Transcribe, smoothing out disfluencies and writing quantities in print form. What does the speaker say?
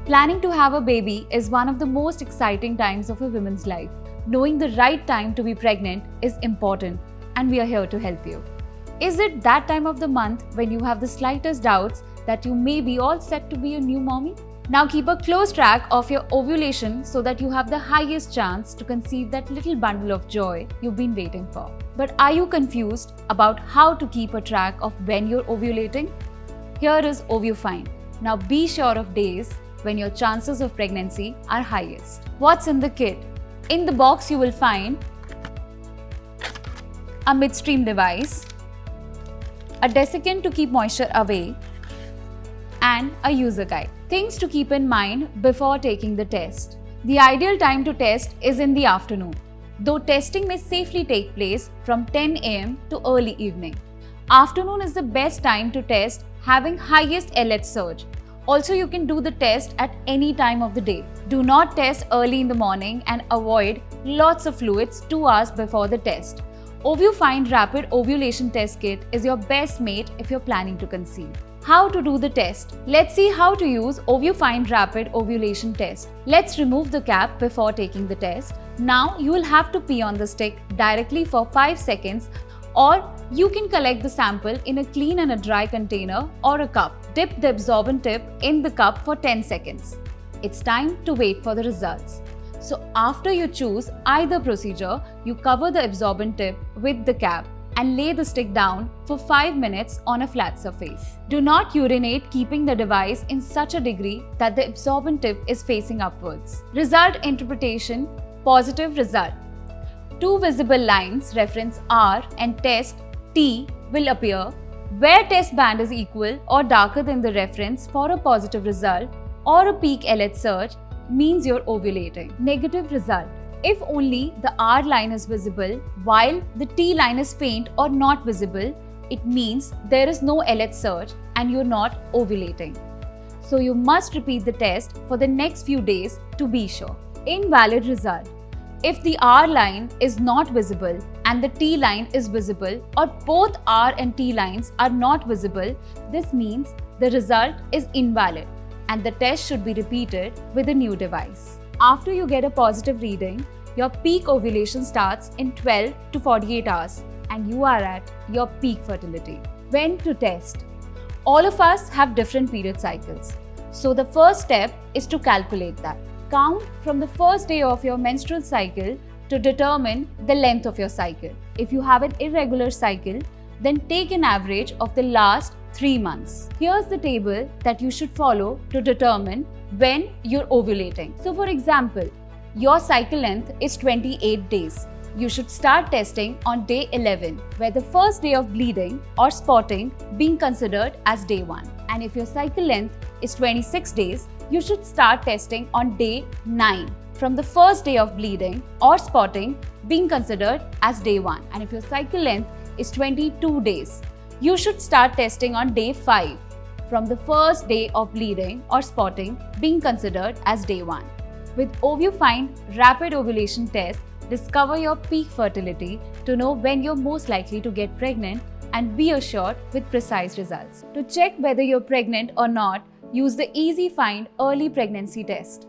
Planning to have a baby is one of the most exciting times of a woman's life. Knowing the right time to be pregnant is important, and we are here to help you. Is it that time of the month when you have the slightest doubts that you may be all set to be a new mommy? Now keep a close track of your ovulation so that you have the highest chance to conceive that little bundle of joy you've been waiting for. But are you confused about how to keep a track of when you're ovulating? Here is OvuFind. Now be sure of days when your chances of pregnancy are highest. What's in the kit? In the box you will find a midstream device, a desiccant to keep moisture away, and a user guide. Things to keep in mind before taking the test. The ideal time to test is in the afternoon, though testing may safely take place from 10 am to early evening. Afternoon is the best time to test, having highest LH surge. Also, you can do the test at any time of the day. Do not test early in the morning and avoid lots of fluids 2 hours before the test. OvuFind Rapid Ovulation Test Kit is your best mate if you're planning to conceive. How to do the test? Let's see how to use OvuFind Rapid Ovulation Test. Let's remove the cap before taking the test. Now you will have to pee on the stick directly for 5 seconds, or you can collect the sample in a clean and a dry container or a cup. Dip the absorbent tip in the cup for 10 seconds. It's time to wait for the results. So after you choose either procedure, you cover the absorbent tip with the cap and lay the stick down for 5 minutes on a flat surface. Do not urinate, keeping the device in such a degree that the absorbent tip is facing upwards. Result interpretation: positive result. 2 visible lines, reference R and test T, will appear. Where test band is equal or darker than the reference for a positive result or a peak LH surge means you're ovulating. Negative result: if only the R line is visible while the T line is faint or not visible, it means there is no LH surge and you're not ovulating. So you must repeat the test for the next few days to be sure. Invalid result: if the R line is not visible and the T line is visible, or both R and T lines are not visible, this means the result is invalid and the test should be repeated with a new device. After you get a positive reading, your peak ovulation starts in 12 to 48 hours and you are at your peak fertility. When to test? All of us have different period cycles. So the first step is to calculate that. Count from the first day of your menstrual cycle to determine the length of your cycle. If you have an irregular cycle, then take an average of the last 3 months. Here's the table that you should follow to determine when you're ovulating. So for example, your cycle length is 28 days. You should start testing on day 11, where the first day of bleeding or spotting being considered as day 1. And if your cycle length is 26 days, you should start testing on day 9, from the first day of bleeding or spotting being considered as day 1. And if your cycle length is 22 days, you should start testing on day 5, from the first day of bleeding or spotting being considered as day 1. With OvuFind Rapid Ovulation Test, discover your peak fertility to know when you're most likely to get pregnant and be assured with precise results. To check whether you're pregnant or not, use the EasyFind Early Pregnancy Test.